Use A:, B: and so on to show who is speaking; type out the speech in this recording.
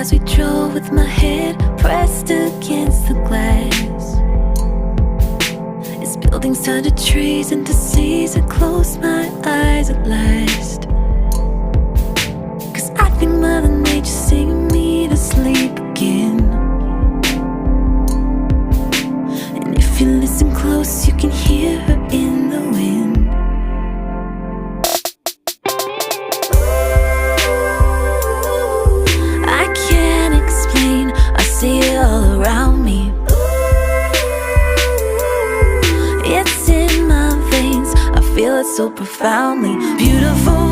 A: as we drove with my head pressed against the glass. As buildings turned to trees and to seas, I closed my eyes at last. 'Cause I think Mother Nature's singing me to sleep again. And if you listen close, you can hear her in the wind. I can't explain, I see it all around me. It's in my veins, I feel it so profoundly. Beautiful